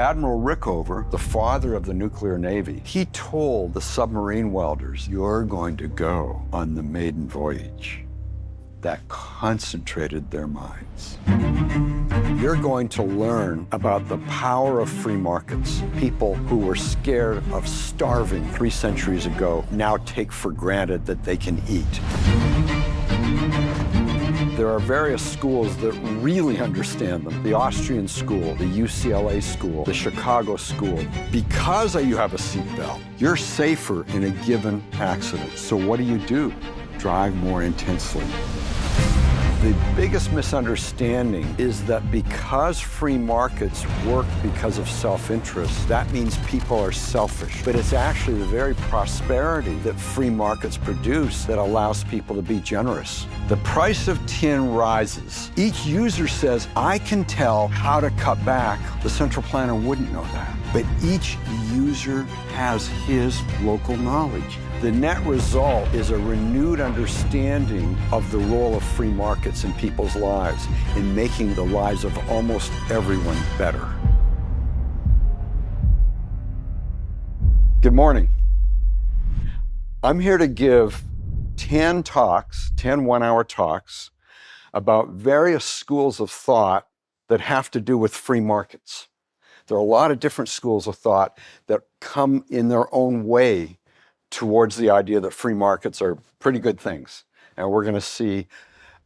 Admiral Rickover, the father of the nuclear navy, he told the submarine welders, "You're going to go on the maiden voyage." That concentrated their minds. You're going to learn about the power of free markets. People who were scared of starving 3 centuries ago now take for granted that they can eat. There are various schools that really understand them. The Austrian school, the UCLA school, the Chicago school. Because you have a seatbelt, you're safer in a given accident. So what do? Drive more intensely. The biggest misunderstanding is that because free markets work because of self-interest, that means people are selfish. But it's actually the very prosperity that free markets produce that allows people to be generous. The price of tin rises. Each user says, "I can tell how to cut back." The central planner wouldn't know that. But each user has his local knowledge. The net result is a renewed understanding of the role of free markets in people's lives in making the lives of almost everyone better. Good morning. I'm here to give 10 talks, 10 one-hour talks about various schools of thought that have to do with free markets. There are a lot of different schools of thought that come in their own way towards the idea that free markets are pretty good things. And we're going to see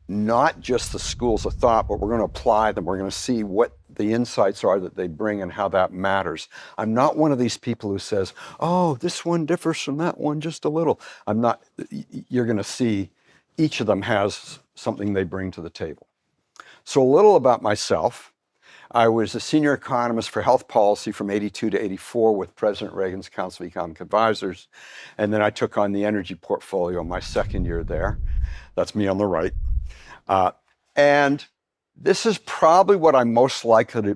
not just the schools of thought, but we're going to apply them. We're going to see what the insights are that they bring and how that matters. I'm not one of these people who says, "Oh, this one differs from that one just a little." I'm not. You're going to see each of them has something they bring to the table. So a little about myself. I was a senior economist for health policy from '82 to '84 with President Reagan's Council of Economic Advisors. And then I took on the energy portfolio my second year there. That's me on the right. And this is probably what I'm most likely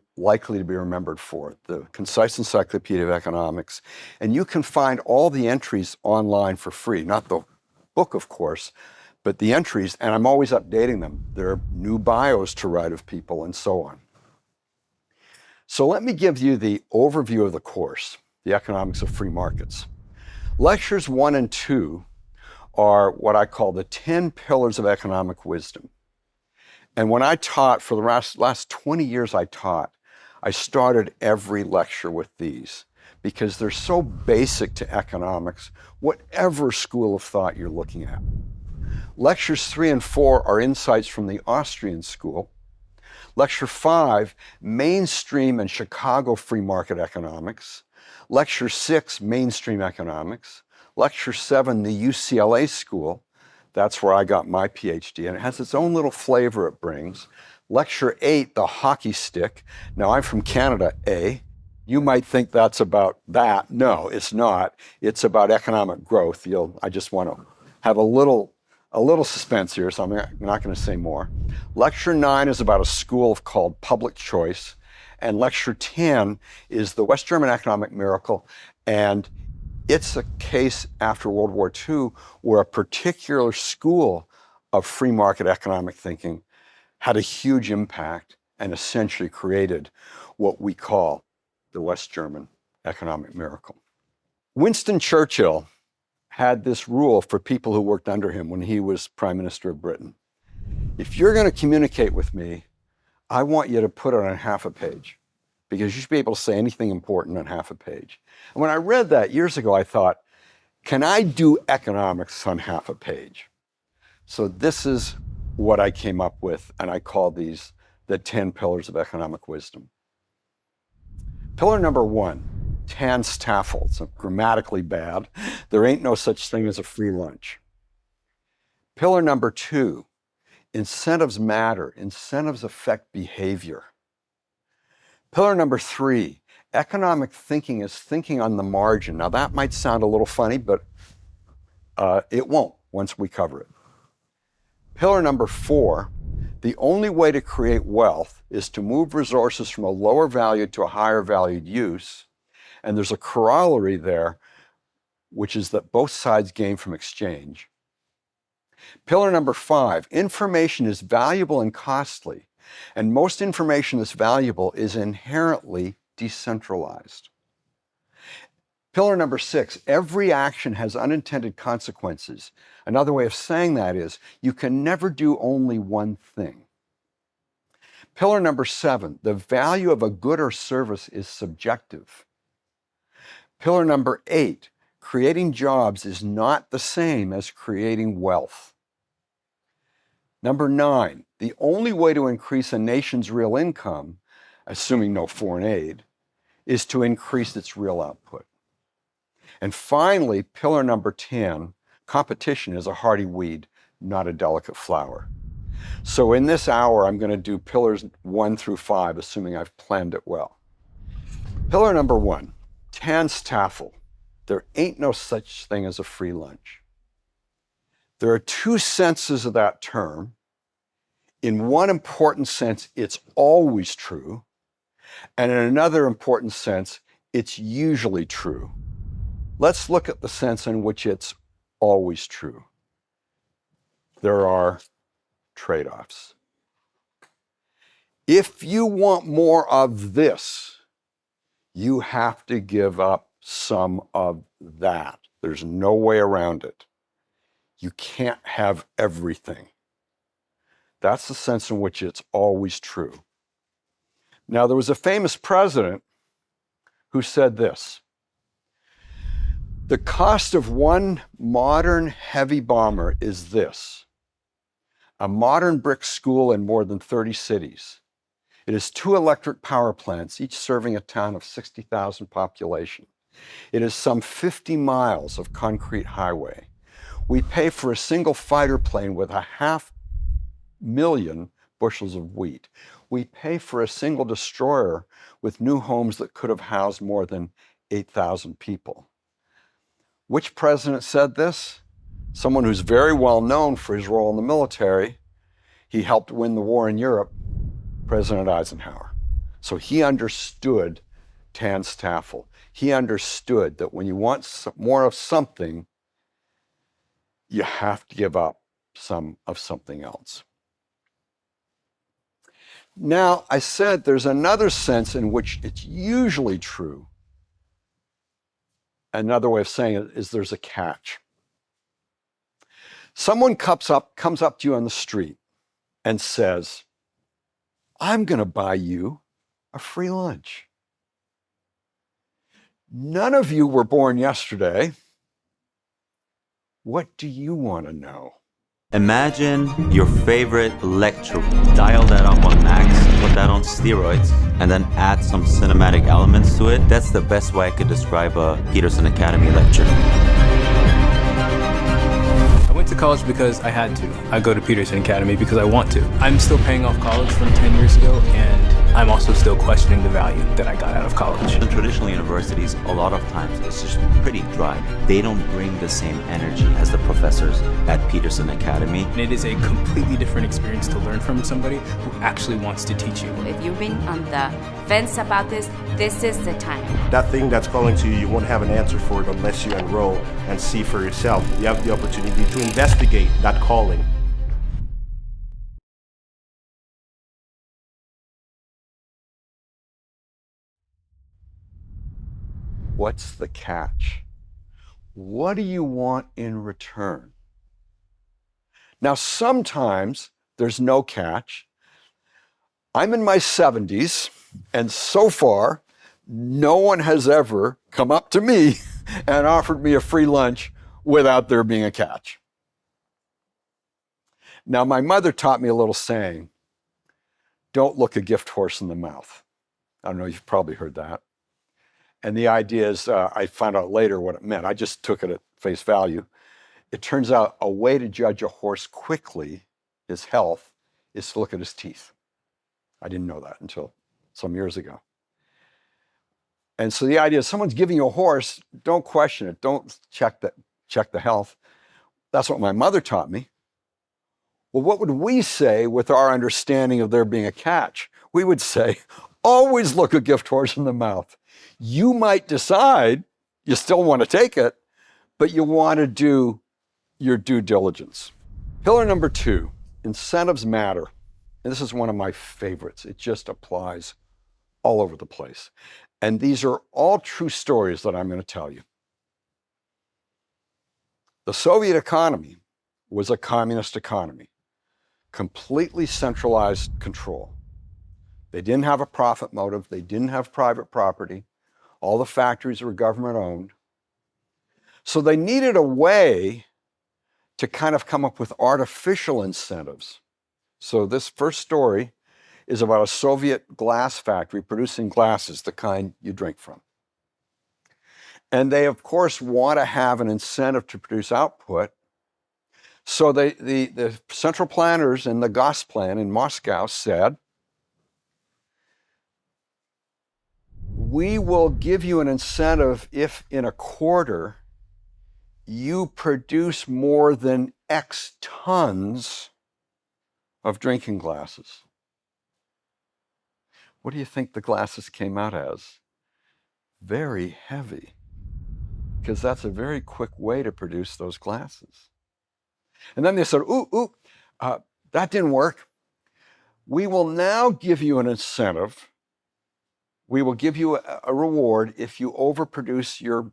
to be remembered for, the Concise Encyclopedia of Economics. And you can find all the entries online for free, not the book, of course, but the entries, and I'm always updating them. There are new bios to write of people and so on. So let me give you the overview of the course, The Economics of Free Markets. Lectures 1 and 2 are what I call the 10 pillars of economic wisdom. And when I taught, for the last 20 years I taught, I started every lecture with these because they're so basic to economics, whatever school of thought you're looking at. Lectures 3 and 4 are insights from the Austrian school. Lecture 5, Mainstream and Chicago Free Market Economics. Lecture 6, Mainstream Economics. Lecture 7, the UCLA School. That's where I got my PhD, and it has its own little flavor it brings. Lecture 8, the hockey stick. Now, I'm from Canada, You might think that's about that. No, it's not. It's about economic growth. I just want to have a little suspense here, so I'm not going to say more. Lecture 9 is about a school called Public Choice, and Lecture 10 is the West German economic miracle, and it's a case after World War II where a particular school of free market economic thinking had a huge impact and essentially created what we call the West German economic miracle. Winston Churchill had this rule for people who worked under him when he was Prime Minister of Britain. If you're going to communicate with me, I want you to put it on half a page, because you should be able to say anything important on half a page. And when I read that years ago, I thought, can I do economics on half a page? So this is what I came up with, and I call these the 10 pillars of economic wisdom. Pillar number 1. Tanstaffel. It's grammatically bad. There ain't no such thing as a free lunch. Pillar number 2, incentives matter. Incentives affect behavior. Pillar number 3, economic thinking is thinking on the margin. Now that might sound a little funny, but it won't once we cover it. Pillar number 4, the only way to create wealth is to move resources from a lower valued to a higher valued use. And there's a corollary there, which is that both sides gain from exchange. Pillar number 5, information is valuable and costly, and most information that's valuable is inherently decentralized. Pillar number 6, every action has unintended consequences. Another way of saying that is you can never do only one thing. Pillar number 7, the value of a good or service is subjective. Pillar number 8, creating jobs is not the same as creating wealth. Number 9, the only way to increase a nation's real income, assuming no foreign aid, is to increase its real output. And finally, pillar number 10, competition is a hardy weed, not a delicate flower. So in this hour, I'm going to do pillars 1 through 5, assuming I've planned it well. Pillar number 1, Tanstaffel. There ain't no such thing as a free lunch. There are 2 senses of that term. In one important sense, it's always true. And in another important sense, it's usually true. Let's look at the sense in which it's always true. There are trade-offs. If you want more of this, you have to give up some of that. There's no way around it. You can't have everything. That's the sense in which it's always true. Now, there was a famous president who said this: the cost of one modern heavy bomber is this: a modern brick school in more than 30 cities. It is 2 electric power plants, each serving a town of 60,000 population. It is some 50 miles of concrete highway. We pay for a single fighter plane with 500,000 bushels of wheat. We pay for a single destroyer with new homes that could have housed more than 8,000 people. Which president said this? Someone who's very well known for his role in the military. He helped win the war in Europe, President Eisenhower. So he understood Tanstaffel. He understood that when you want more of something, you have to give up some of something else. Now, I said there's another sense in which it's usually true. Another way of saying it is there's a catch. Someone comes up to you on the street and says, I'm going to buy you a free lunch. None of you were born yesterday. What do you want to know? Imagine your favorite lecture. Dial that up on max, put that on steroids, and then add some cinematic elements to it. That's the best way I could describe a Peterson Academy lecture. I went to college because I had to. I go to Peterson Academy because I want to. I'm still paying off college from 10 years ago, and I'm also still questioning the value that I got out of college. In traditional universities, a lot of times it's just pretty dry. They don't bring the same energy as the professors at Peterson Academy. And it is a completely different experience to learn from somebody who actually wants to teach you. If you've been on the fence about this is the time. That thing that's calling to you, you won't have an answer for it unless you enroll and see for yourself. You have the opportunity to investigate that calling. What's the catch? What do you want in return? Now, sometimes there's no catch. I'm in my 70s, and so far, no one has ever come up to me and offered me a free lunch without there being a catch. Now, my mother taught me a little saying, don't look a gift horse in the mouth. I don't know, you've probably heard that. And the idea is, I found out later what it meant. I just took it at face value. It turns out a way to judge a horse quickly, his health, is to look at his teeth. I didn't know that until some years ago. And so the idea is someone's giving you a horse, don't question it. Don't check the health. That's what my mother taught me. Well, what would we say with our understanding of there being a catch? We would say, always look a gift horse in the mouth. You might decide you still want to take it, but you want to do your due diligence. Pillar number 2, incentives matter. And this is one of my favorites. It just applies all over the place. And these are all true stories that I'm going to tell you. The Soviet economy was a communist economy, completely centralized control. They didn't have a profit motive. They didn't have private property. All the factories were government owned. So they needed a way to kind of come up with artificial incentives. So this first story is about a Soviet glass factory producing glasses, the kind you drink from. And they, of course, want to have an incentive to produce output. So the central planners in the Gosplan in Moscow said, we will give you an incentive if in a quarter you produce more than X tons of drinking glasses. What do you think the glasses came out as? Very heavy, because that's a very quick way to produce those glasses. And then they said, that didn't work. We will now give you an incentive. We will give you a reward if you overproduce your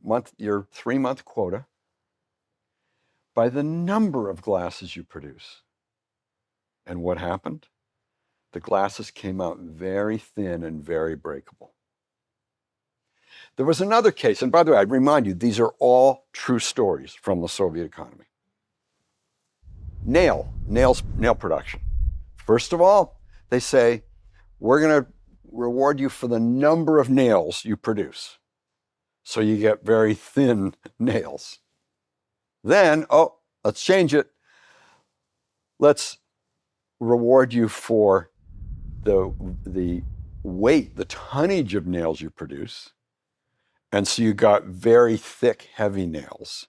3-month quota by the number of glasses you produce. And what happened? The glasses came out very thin and very breakable. There was another case, and by the way, I'd remind you, these are all true stories from the Soviet economy. Nail production. First of all, they say, we're going to reward you for the number of nails you produce. So you get very thin nails. Then, let's change it. Let's reward you for the weight, the tonnage of nails you produce. And so you got very thick, heavy nails.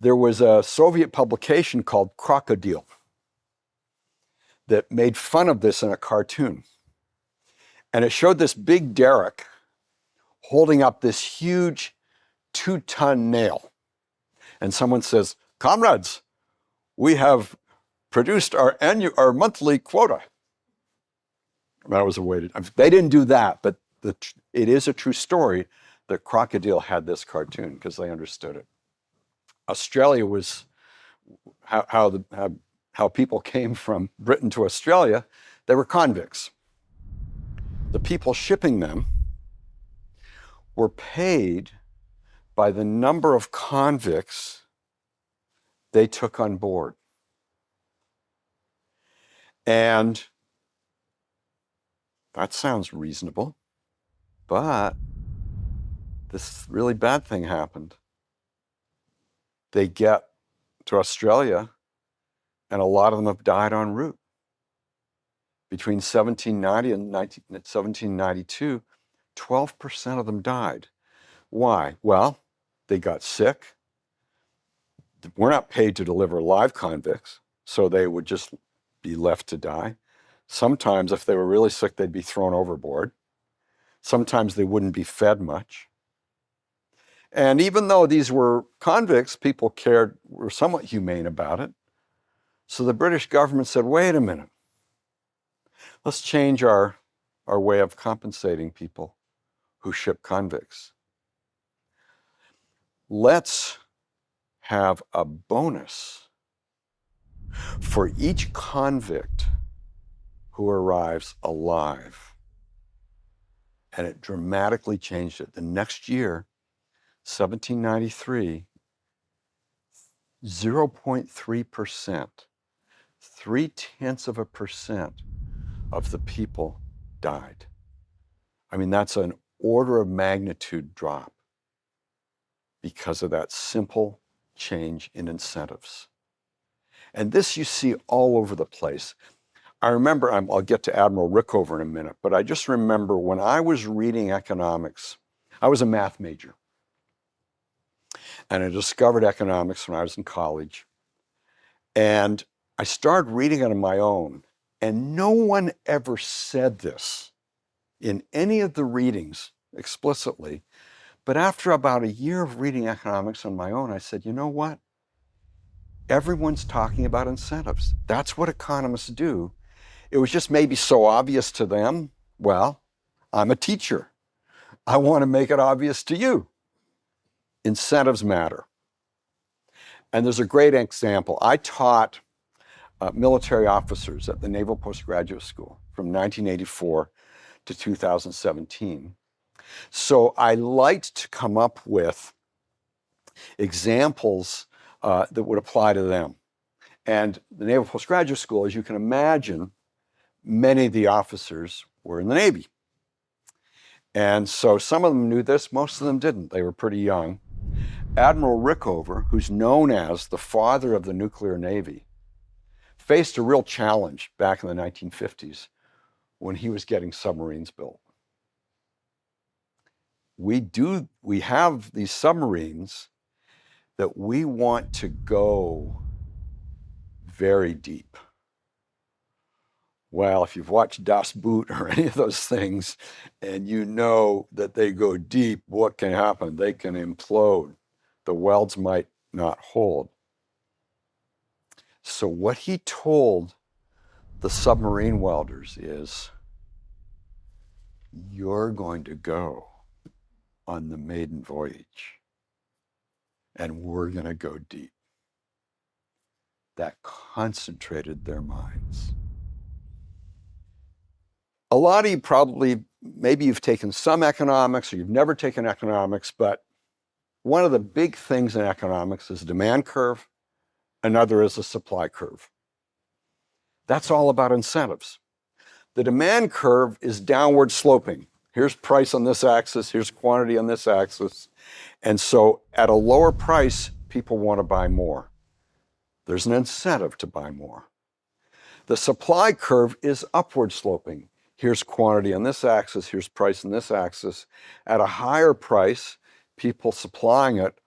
There was a Soviet publication called Crocodile that made fun of this in a cartoon. And it showed this big derrick holding up this huge 2-ton nail. And someone says, comrades, we have produced our monthly quota. That was a way to, they didn't do that, but it is a true story that Crocodile had this cartoon because they understood it. Australia was how people came from Britain to Australia. They were convicts. The people shipping them were paid by the number of convicts they took on board. And that sounds reasonable, but this really bad thing happened. They get to Australia, and a lot of them have died en route. Between 1790 and 1792, 12% of them died. Why? Well, they got sick. We're not paid to deliver live convicts, so they would just be left to die. Sometimes, if they were really sick, they'd be thrown overboard. Sometimes they wouldn't be fed much. And even though these were convicts, people were somewhat humane about it. So the British government said, wait a minute, let's change our way of compensating people who ship convicts. Let's have a bonus for each convict who arrives alive. And it dramatically changed it. The next year, 1793, 0.3%, 0.3% of the people died. I mean, that's an order of magnitude drop because of that simple change in incentives. And this you see all over the place. I remember, I'll get to Admiral Rickover in a minute, but I just remember when I was reading economics, I was a math major. And I discovered economics when I was in college. And I started reading it on my own. And no one ever said this in any of the readings explicitly. But after about a year of reading economics on my own, I said, you know what? Everyone's talking about incentives. That's what economists do. It was just maybe so obvious to them. Well, I'm a teacher. I want to make it obvious to you. Incentives matter. And there's a great example. I taught military officers at the Naval Postgraduate School from 1984 to 2017. So I liked to come up with examples that would apply to them. And the Naval Postgraduate School, as you can imagine, many of the officers were in the Navy. And so some of them knew this, most of them didn't. They were pretty young. Admiral Rickover, who's known as the father of the nuclear Navy, faced a real challenge back in the 1950s when he was getting submarines built. We have these submarines that we want to go very deep. Well, if you've watched Das Boot or any of those things, and you know that they go deep, what can happen? They can implode. The welds might not hold. So what he told the submarine welders is, you're going to go on the maiden voyage, and we're going to go deep. That concentrated their minds. A lot of you probably, maybe you've taken some economics or you've never taken economics, but one of the big things in economics is a demand curve, another is a supply curve. That's all about incentives. The demand curve is downward sloping. Here's price on this axis, here's quantity on this axis. And so at a lower price, people want to buy more. There's an incentive to buy more. The supply curve is upward sloping. Here's quantity on this axis, here's price on this axis. At a higher price, people supplying it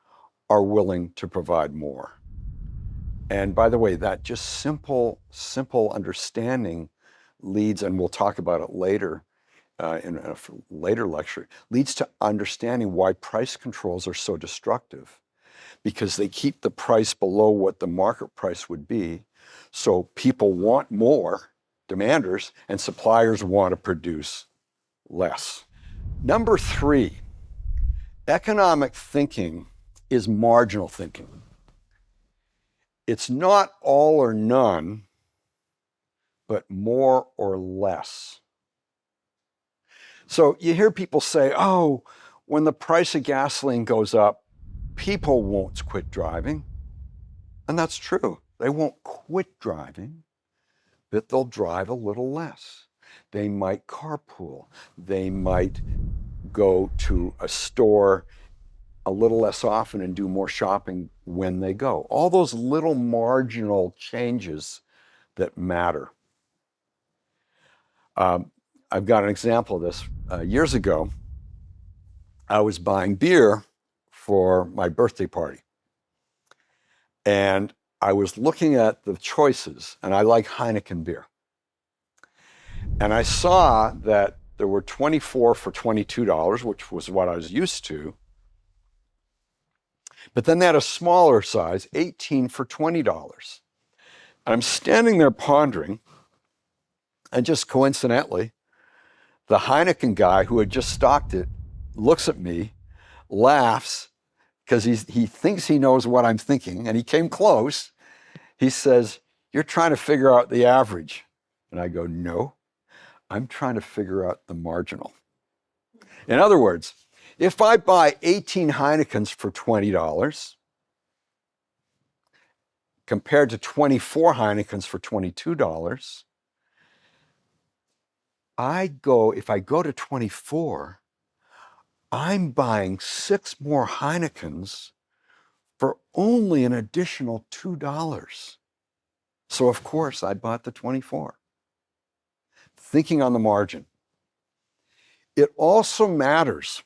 are willing to provide more. And by the way, that just simple understanding leads, and we'll talk about it later in a later lecture, leads to understanding why price controls are so destructive, because they keep the price below what the market price would be. So people want more, demanders, and suppliers want to produce less. Number 3, economic thinking is marginal thinking. It's not all or none, but more or less. So you hear people say, oh, when the price of gasoline goes up, people won't quit driving. And that's true. They won't quit driving, but they'll drive a little less. They might carpool. They might go to a store a little less often and do more shopping when they go. All those little marginal changes that matter. I've got an example of this. Years ago, I was buying beer for my birthday party. And I was looking at the choices, and I like Heineken beer. And I saw that there were 24 for $22, which was what I was used to. But then they had a smaller size, 18 for $20. And I'm standing there pondering, and just coincidentally, the Heineken guy who had just stocked it looks at me, laughs, because he thinks he knows what I'm thinking, and he came close. He says, "You're trying to figure out the average." And I go, "No, I'm trying to figure out the marginal." In other words, if I buy 18 Heinekens for $20, compared to 24 Heinekens for $22, if I go to 24, I'm buying 6 more Heinekens for only an additional $2. So of course I bought the 24. Thinking on the margin. It also matters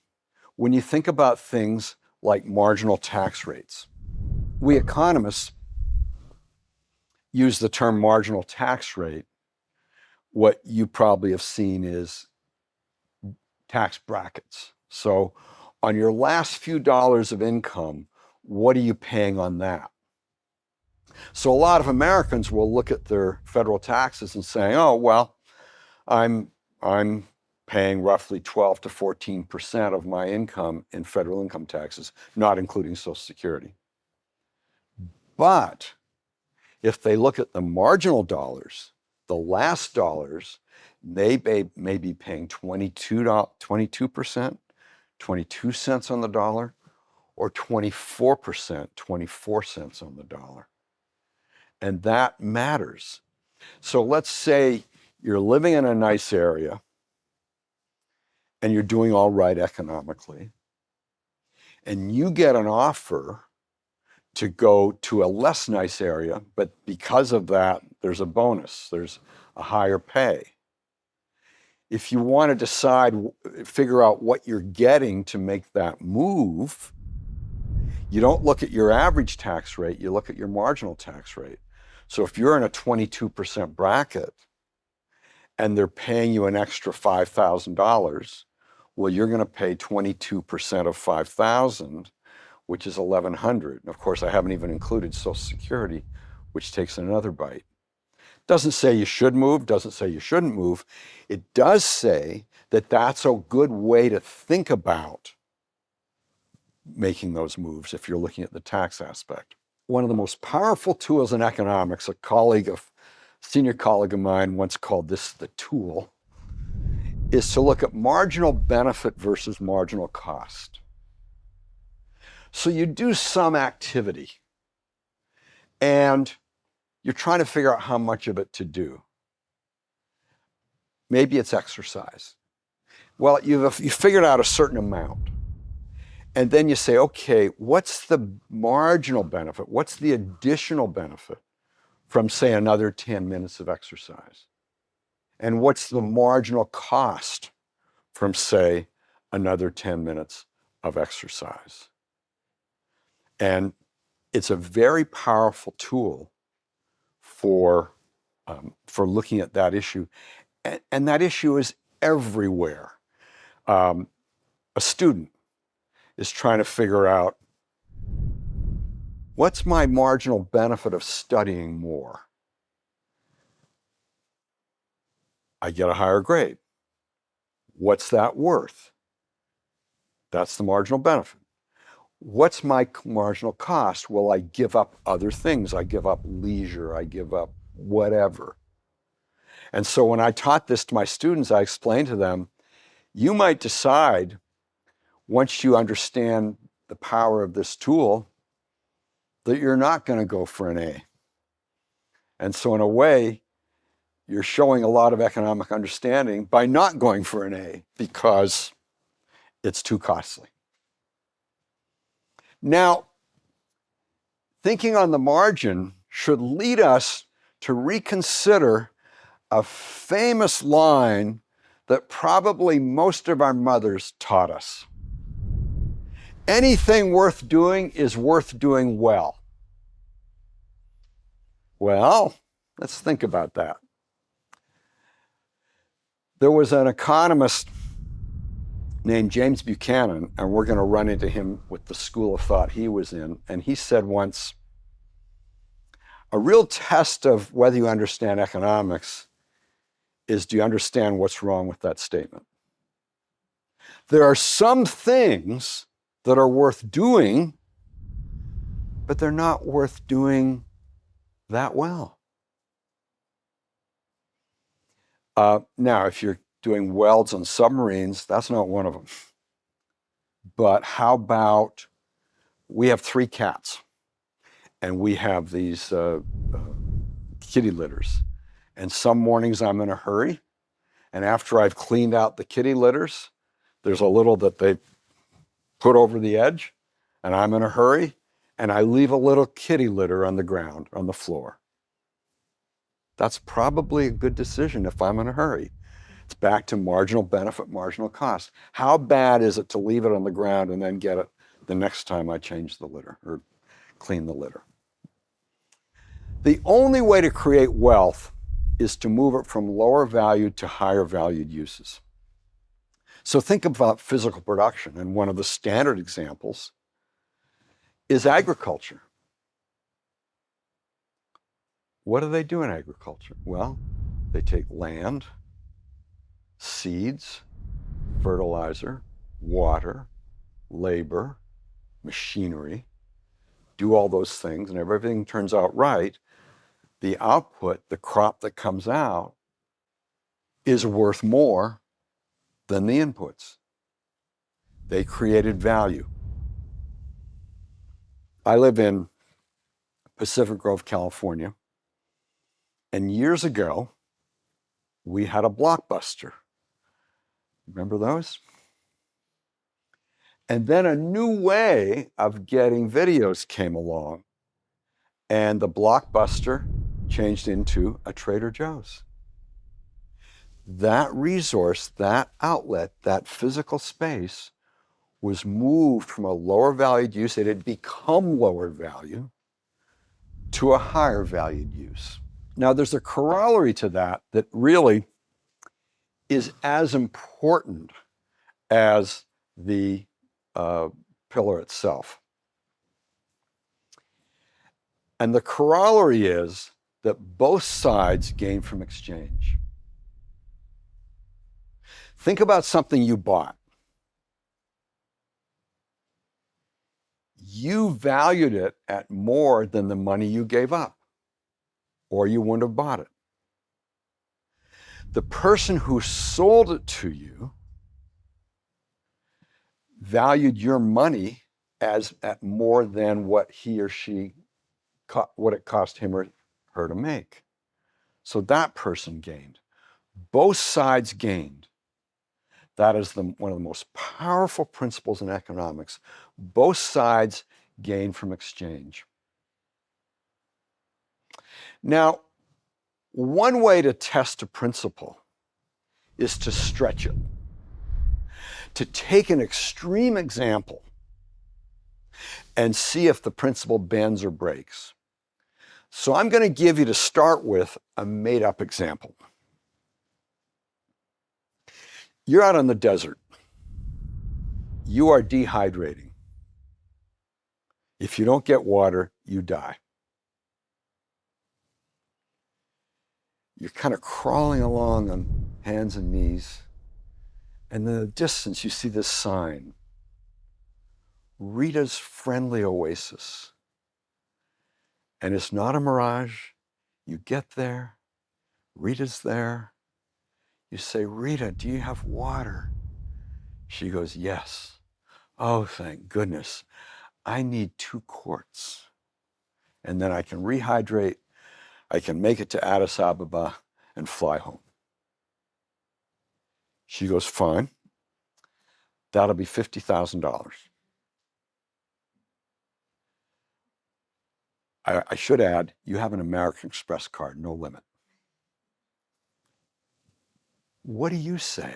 when you think about things like marginal tax rates. We economists use the term marginal tax rate. What you probably have seen is tax brackets. So on your last few dollars of income, what are you paying on that? So a lot of Americans will look at their federal taxes and say, oh, well, I'm paying roughly 12 to 14% of my income in federal income taxes, not including Social Security. But if they look at the marginal dollars, the last dollars, they may be paying 22%, 22 cents on the dollar, or 24%, 24 cents on the dollar. And that matters. So let's say you're living in a nice area and you're doing all right economically, and you get an offer to go to a less nice area, but because of that, there's a bonus, there's a higher pay. If you want to decide, figure out what you're getting to make that move, you don't look at your average tax rate, you look at your marginal tax rate. So if you're in a 22% bracket and they're paying you an extra $5,000, well, you're going to pay 22% of 5,000, which is 1,100. And of course, I haven't even included Social Security, which takes another bite. Doesn't say you should move, doesn't say you shouldn't move. It does say that that's a good way to think about making those moves if you're looking at the tax aspect. One of the most powerful tools in economics, a senior colleague of mine once called this the tool, is to look at marginal benefit versus marginal cost. So you do some activity and you're trying to figure out how much of it to do. Maybe it's exercise. Well, you've figured out a certain amount. And then you say, okay, what's the marginal benefit? What's the additional benefit from, say, another 10 minutes of exercise? And what's the marginal cost from, say, another 10 minutes of exercise? And it's a very powerful tool for looking at that issue. And that issue is everywhere. A student is trying to figure out, what's my marginal benefit of studying more? I get a higher grade. What's that worth? That's the marginal benefit. What's my marginal cost? Well, I give up other things. I give up leisure. I give up whatever. And so when I taught this to my students, I explained to them, you might decide, once you understand the power of this tool, that you're not going to go for an A. And so in a way, you're showing a lot of economic understanding by not going for an A because it's too costly. Now, thinking on the margin should lead us to reconsider a famous line that probably most of our mothers taught us. Anything worth doing is worth doing well. Well, let's think about that. There was an economist named James Buchanan, and we're going to run into him with the school of thought he was in, and he said once, a real test of whether you understand economics is, do you understand what's wrong with that statement? There are some things that are worth doing, but they're not worth doing that well. Now, if you're doing welds on submarines, that's not one of them. But how about, we have 3 cats, and we have these kitty litters. And some mornings I'm in a hurry, and after I've cleaned out the kitty litters, there's a little that they put over the edge, and I'm in a hurry, and I leave a little kitty litter on the ground, on the floor. That's probably a good decision if I'm in a hurry. It's back to marginal benefit, marginal cost. How bad is it to leave it on the ground and then get it the next time I change the litter or clean the litter? The only way to create wealth is to move it from lower valued to higher valued uses. So think about physical production, and one of the standard examples is agriculture. What do they do in agriculture? Well, they take land, seeds, fertilizer, water, labor, machinery, do all those things, and if everything turns out right, the output, the crop that comes out, is worth more than the inputs. They created value. I live in Pacific Grove, California, and years ago, we had a Blockbuster. Remember those? And then a new way of getting videos came along, and the Blockbuster changed into a Trader Joe's. That resource, that outlet, that physical space was moved from a lower valued use, it had become lower value, to a higher valued use. Now there's a corollary to that that really is as important as the pillar itself. And the corollary is that both sides gain from exchange. Think about something you bought. You valued it at more than the money you gave up, or you wouldn't have bought it. The person who sold it to you valued your money as at more than what he or she, what it cost him or her to make. So that person gained. Both sides gained. That is one of the most powerful principles in economics. Both sides gain from exchange. Now, one way to test a principle is to stretch it, to take an extreme example and see if the principle bends or breaks. So I'm going to give you, to start with, a made-up example. You're out in the desert. You are dehydrating. If you don't get water, you die. You're kind of crawling along on hands and knees, and in the distance you see this sign, Rita's Friendly Oasis. And it's not a mirage. You get there, Rita's there. You say, Rita, do you have water? She goes, yes. Oh, thank goodness. I need 2 quarts. And then I can rehydrate. I can make it to Addis Ababa and fly home. She goes, fine. That'll be $50,000. I should add, you have an American Express card, no limit. What do you say?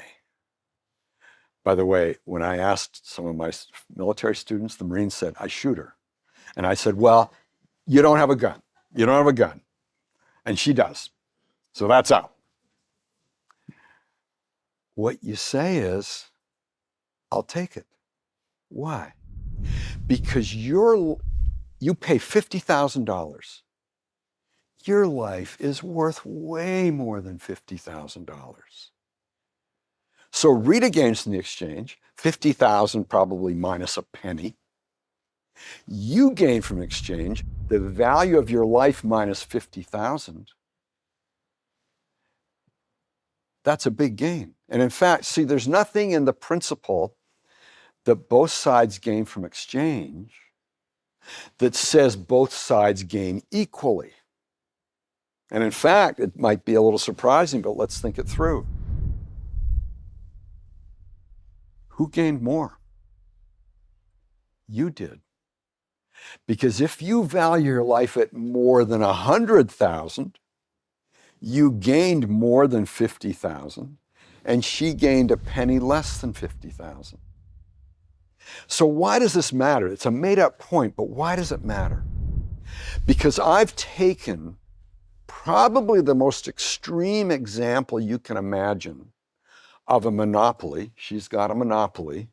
By the way, when I asked some of my military students, the Marines said, I shoot her. And I said, well, you don't have a gun. You don't have a gun. And she does. So that's out. What you say is, I'll take it. Why? Because you pay $50,000. Your life is worth way more than $50,000. So Rita gains in the exchange, $50,000 probably minus a penny. You gain from exchange the value of your life minus $50,000. That's a big gain. And in fact, see, there's nothing in the principle that both sides gain from exchange that says both sides gain equally. And in fact, it might be a little surprising, but let's think it through. Who gained more? You did. Because if you value your life at more than 100,000, you gained more than 50,000, and she gained a penny less than 50,000. So why does this matter? It's a made-up point, but why does it matter? Because I've taken probably the most extreme example you can imagine of a monopoly. She's got a monopoly.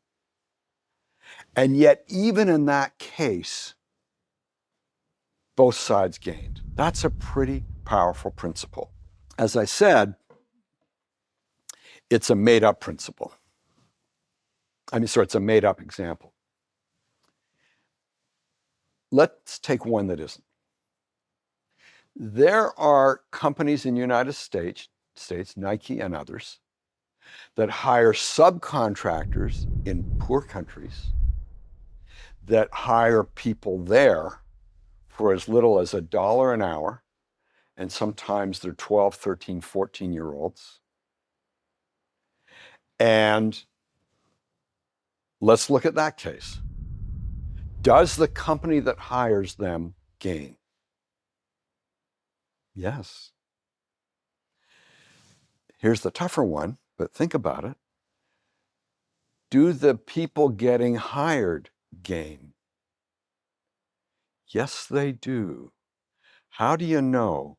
And yet, even in that case, both sides gained. That's a pretty powerful principle. As I said, it's a made-up principle. It's a made up example. Let's take one that isn't. There are companies in the United States, Nike and others, that hire subcontractors in poor countries that hire people there for as little as $1 an hour, and sometimes they're 12, 13, 14-year-olds. And let's look at that case. Does the company that hires them gain? Yes. Here's the tougher one, but think about it. Do the people getting hired gain? Yes, they do. How do you know?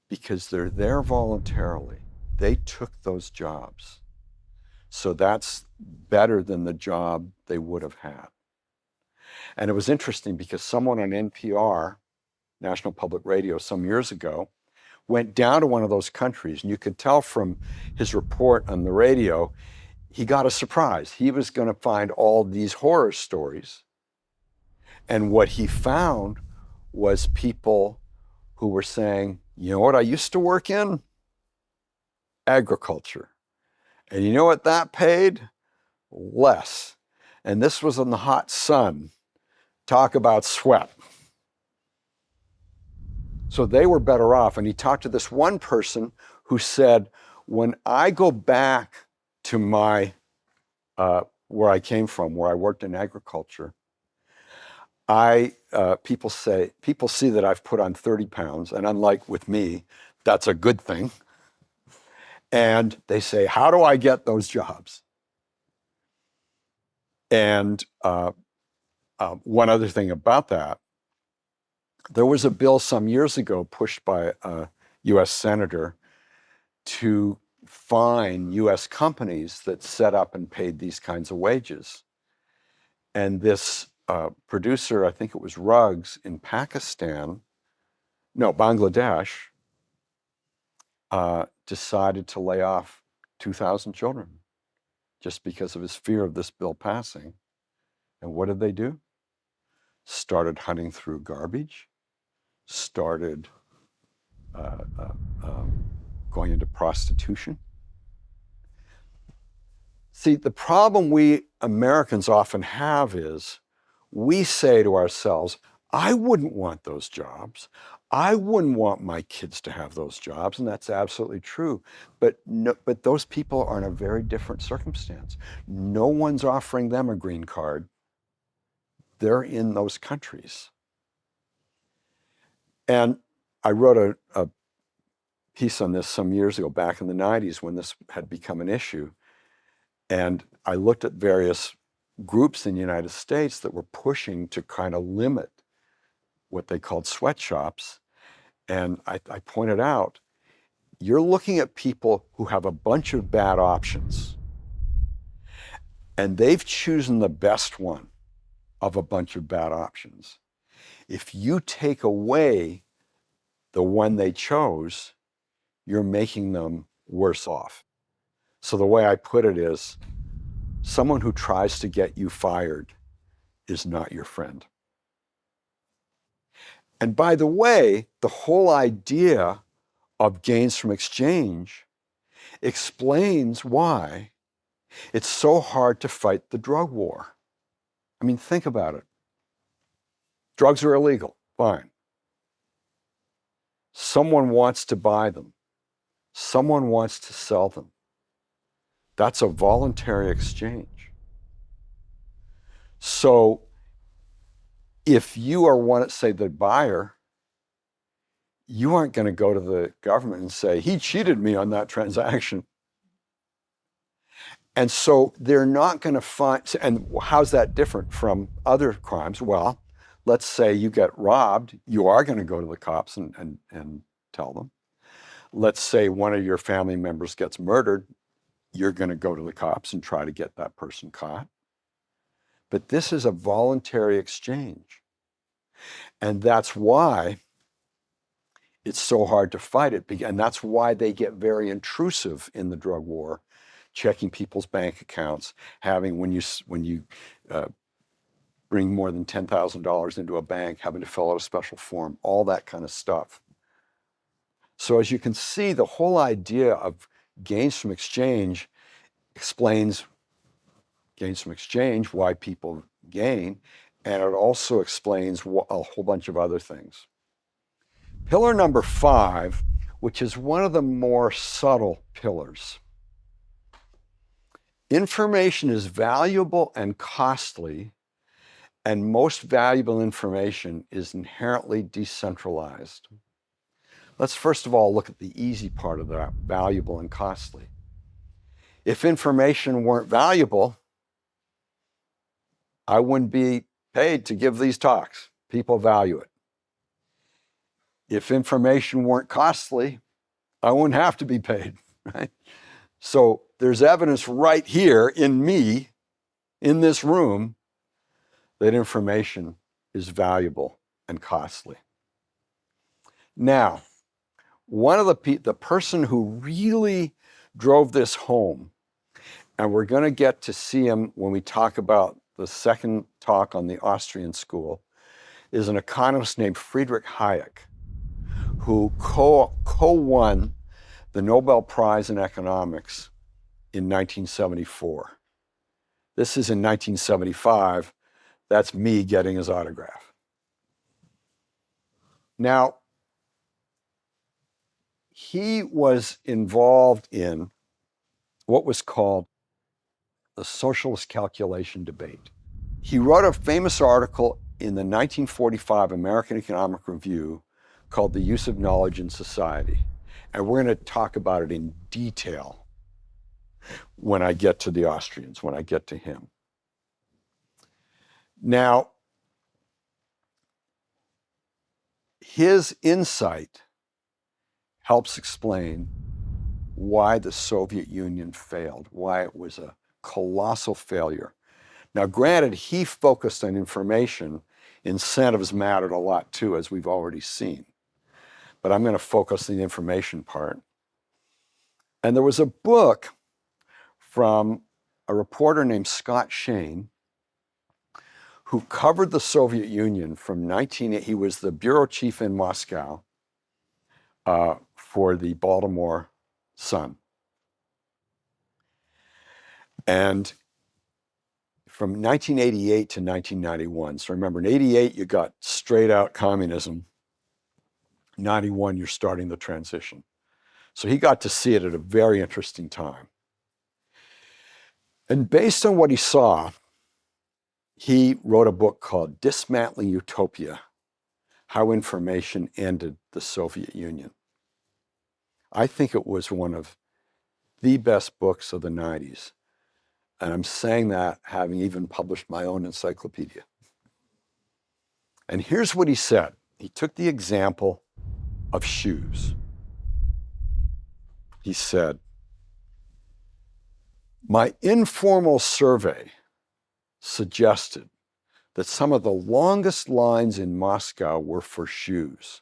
Because they're there voluntarily. They took those jobs. So that's better than the job they would have had. And it was interesting because someone on NPR, National Public Radio, some years ago, went down to one of those countries, and you could tell from his report on the radio, he got a surprise. He was going to find all these horror stories. And what he found was people who were saying, you know what I used to work in? Agriculture. And you know what that paid? Less. And this was in the hot sun. Talk about sweat. So they were better off. And he talked to this one person who said, when I go back to my, where I came from, where I worked in agriculture, people see that I've put on 30 pounds, and unlike with me, that's a good thing. And they say, how do I get those jobs? And one other thing about that, there was a bill some years ago pushed by a US senator to fine US companies that set up and paid these kinds of wages. And this producer, I think it was rugs in Bangladesh, decided to lay off 2,000 children just because of his fear of this bill passing. And what did they do? Started hunting through garbage, started going into prostitution. See, the problem we Americans often have is we say to ourselves, I wouldn't want those jobs. I wouldn't want my kids to have those jobs, and that's absolutely true. But those people are in a very different circumstance. No one's offering them a green card. They're in those countries. And I wrote a piece on this some years ago, back in the 90s, when this had become an issue. And I looked at various groups in the United States that were pushing to kind of limit what they called sweatshops. And I pointed out, you're looking at people who have a bunch of bad options, and they've chosen the best one of a bunch of bad options. If you take away the one they chose, you're making them worse off. So the way I put it is, someone who tries to get you fired is not your friend. And by the way, the whole idea of gains from exchange explains why it's so hard to fight the drug war. I mean, think about it. Drugs are illegal, fine. Someone wants to buy them. Someone wants to sell them. That's a voluntary exchange. So if you are say the buyer, you aren't going to go to the government and say, he cheated me on that transaction. And so they're not going to find, and how's that different from other crimes? Well, let's say you get robbed, you are going to go to the cops and tell them. Let's say one of your family members gets murdered, you're going to go to the cops and try to get that person caught. But this is a voluntary exchange. And that's why it's so hard to fight it. And that's why they get very intrusive in the drug war, checking people's bank accounts, having when you bring more than $10,000 into a bank, having to fill out a special form, all that kind of stuff. So as you can see, the whole idea of gains from exchange explains gains from exchange, why people gain, and it also explains a whole bunch of other things. Pillar number 5, which is one of the more subtle pillars. Information is valuable and costly, and most valuable information is inherently decentralized. Let's first of all look at the easy part of that, valuable and costly. If information weren't valuable, I wouldn't be paid to give these talks. People value it. If information weren't costly, I wouldn't have to be paid, right? So there's evidence right here in me, in this room, that information is valuable and costly. Now, one of the person who really drove this home, and we're going to get to see him when we talk about the second talk on the Austrian school, is an economist named Friedrich Hayek, who co-won the Nobel Prize in Economics in 1974. This is in 1975. That's me getting his autograph. Now, he was involved in what was called the socialist calculation debate. He wrote a famous article in the 1945 American Economic Review called The Use of Knowledge in Society. And we're going to talk about it in detail when I get to the Austrians, when I get to him. Now, his insight helps explain why the Soviet Union failed, why it was a colossal failure. Now, granted, he focused on information. Incentives mattered a lot too, as we've already seen. But I'm going to focus on the information part. And there was a book from a reporter named Scott Shane, who covered the Soviet Union from he was the bureau chief in Moscow for the Baltimore Sun. And from 1988 to 1991, so remember in 88 you got straight out communism, 91 you're starting the transition. So he got to see it at a very interesting time. And based on what he saw, he wrote a book called Dismantling Utopia: How Information Ended the Soviet Union. I think it was one of the best books of the 90s. And I'm saying that having even published my own encyclopedia. And here's what he said. He took the example of shoes. He said, my informal survey suggested that some of the longest lines in Moscow were for shoes.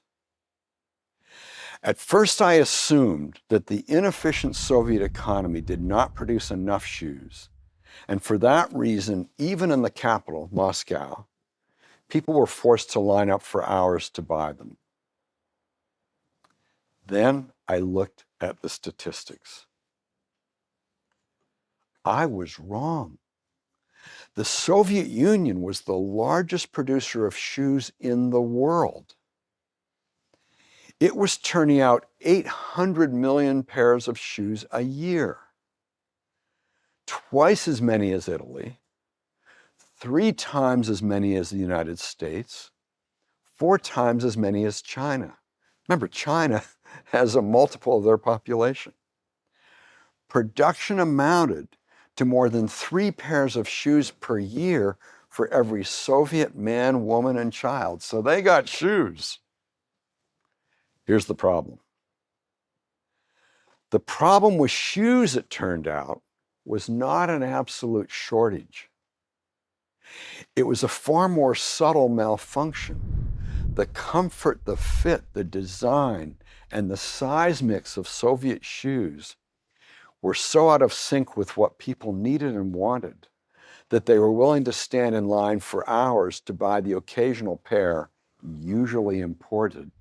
At first, I assumed that the inefficient Soviet economy did not produce enough shoes. And for that reason, even in the capital, Moscow, people were forced to line up for hours to buy them. Then I looked at the statistics. I was wrong. The Soviet Union was the largest producer of shoes in the world. It was turning out 800 million pairs of shoes a year, twice as many as Italy, 3 times as many as the United States, 4 times as many as China. Remember, China has a multiple of their population. Production amounted to more than 3 pairs of shoes per year for every Soviet man, woman, and child. So they got shoes. Here's the problem. The problem with shoes, it turned out, was not an absolute shortage. It was a far more subtle malfunction. The comfort, the fit, the design, and the size mix of Soviet shoes were so out of sync with what people needed and wanted that they were willing to stand in line for hours to buy the occasional pair, usually imported,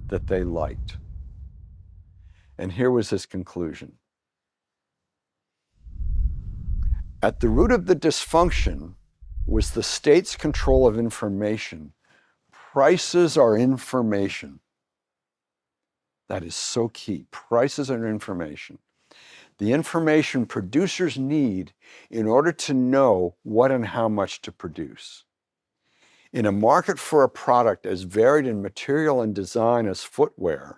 that they liked. And here was his conclusion. At the root of the dysfunction was the state's control of information. Prices are information. That is so key. Prices are information. The information producers need in order to know what and how much to produce. In a market for a product as varied in material and design as footwear,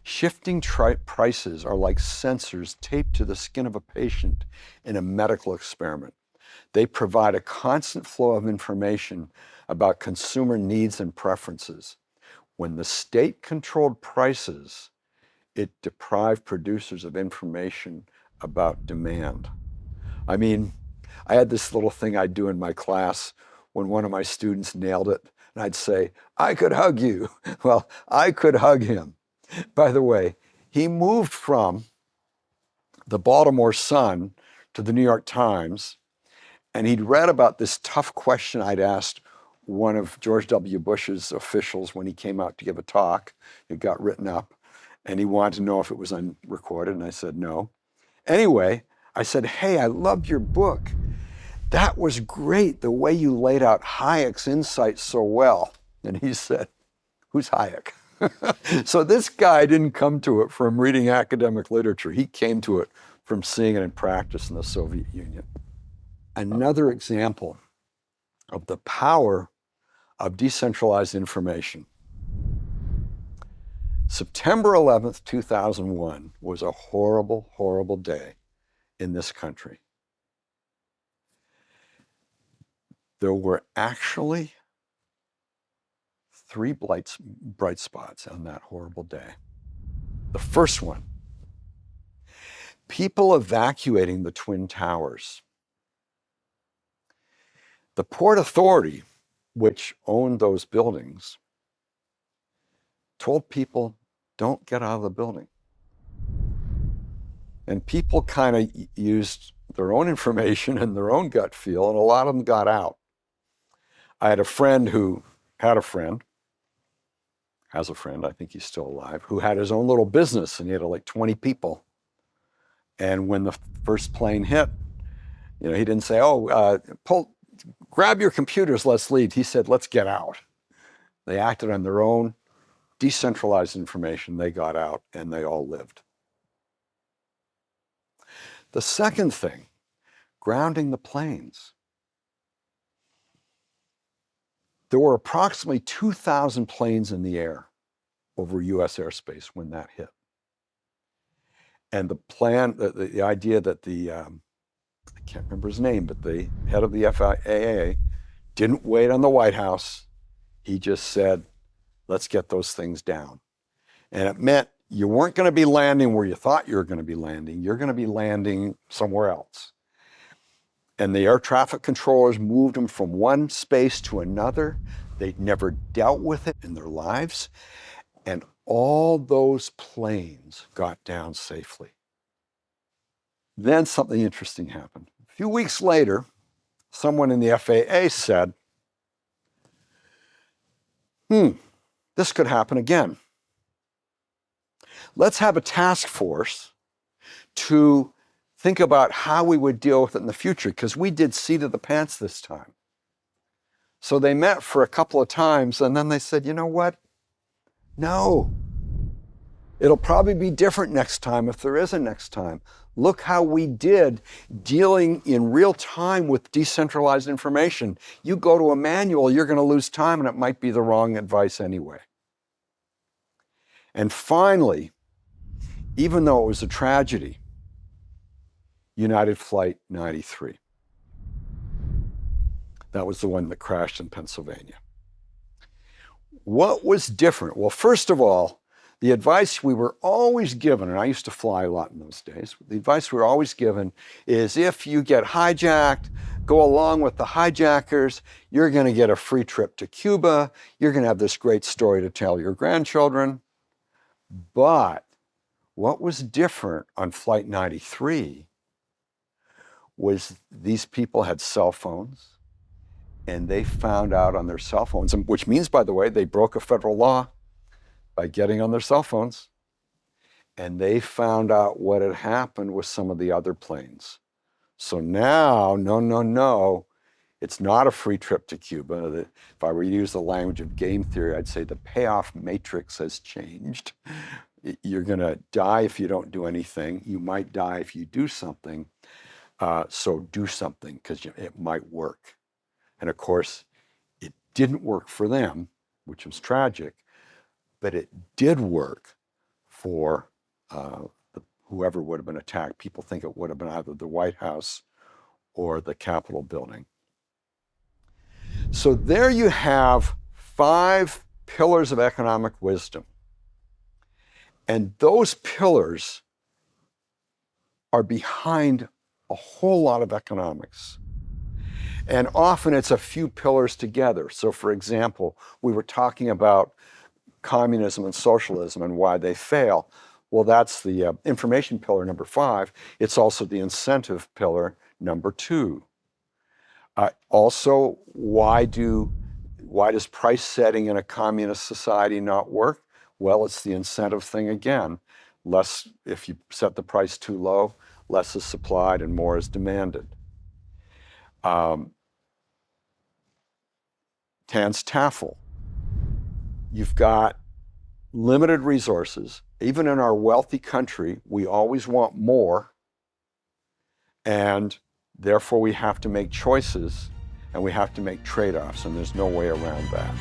shifting prices are like sensors taped to the skin of a patient in a medical experiment. They provide a constant flow of information about consumer needs and preferences. When the state controlled prices, it deprived producers of information about demand. I mean, I had this little thing I'd do in my class when one of my students nailed it, and I'd say, "I could hug you." Well, I could hug him. By the way, he moved from the Baltimore Sun to the New York Times, and he'd read about this tough question I'd asked one of George W. Bush's officials when he came out to give a talk. It got written up, and he wanted to know if it was unrecorded, and I said no. Anyway, I said, "Hey, I loved your book. That was great, the way you laid out Hayek's insights so well." And he said, "Who's Hayek?" So this guy didn't come to it from reading academic literature. He came to it from seeing it in practice in the Soviet Union. Another example of the power of decentralized information. September 11th, 2001 was a horrible, horrible day in this country. There were actually 3 bright spots on that horrible day. The first one, people evacuating the Twin Towers. The Port Authority, which owned those buildings, told people, "Don't get out of the building." And people kind of used their own information and their own gut feel, and a lot of them got out. I had a friend who had a friend, has a friend, I think he's still alive, who had his own little business, and he had like 20 people. And when the first plane hit, he didn't say, grab your computers, let's leave. He said, "Let's get out." They acted on their own decentralized information. They got out and they all lived. The second thing, grounding the planes. There were approximately 2,000 planes in the air over US airspace when that hit. And the plan, the idea that I can't remember his name, but the head of the FAA didn't wait on the White House. He just said, "Let's get those things down." And it meant you weren't going to be landing where you thought you were going to be landing. You're going to be landing somewhere else. And the air traffic controllers moved them from one space to another. They'd never dealt with it in their lives. And all those planes got down safely. Then something interesting happened. A few weeks later, someone in the FAA said, this could happen again. Let's have a task force to think about how we would deal with it in the future, because we did seat of the pants this time. So they met for a couple of times, and then they said, "You know what? No. It'll probably be different next time if there is a next time. Look how we did dealing in real time with decentralized information. You go to a manual, you're going to lose time, and it might be the wrong advice anyway." And finally, even though it was a tragedy, United Flight 93. That was the one that crashed in Pennsylvania. What was different? Well, first of all, the advice we were always given, and I used to fly a lot in those days, the advice we were always given is if you get hijacked, go along with the hijackers, you're going to get a free trip to Cuba, you're going to have this great story to tell your grandchildren. But What was different on Flight 93 was these people had cell phones, and they found out on their cell phones, which means, by the way, they broke a federal law by getting on their cell phones, and they found out what had happened with some of the other planes. So now, no, it's not a free trip to Cuba. If I were to use the language of game theory, I'd say the payoff matrix has changed. You're going to die if you don't do anything. You might die if you do something. So do something, because it might work. And of course, it didn't work for them, which was tragic, but it did work for whoever would have been attacked. People think it would have been either the White House or the Capitol building. So there you have 5 pillars of economic wisdom. And those pillars are behind a whole lot of economics. And often it's a few pillars together. So for example, we were talking about communism and socialism and why they fail. Well, that's the information pillar number 5. It's also the incentive pillar number 2. Also, why does price setting in a communist society not work? Well, it's the incentive thing again. If you set the price too low, less is supplied and more is demanded. Tansel. You've got limited resources. Even in our wealthy country, we always want more, and therefore we have to make choices and we have to make trade-offs, and there's no way around that.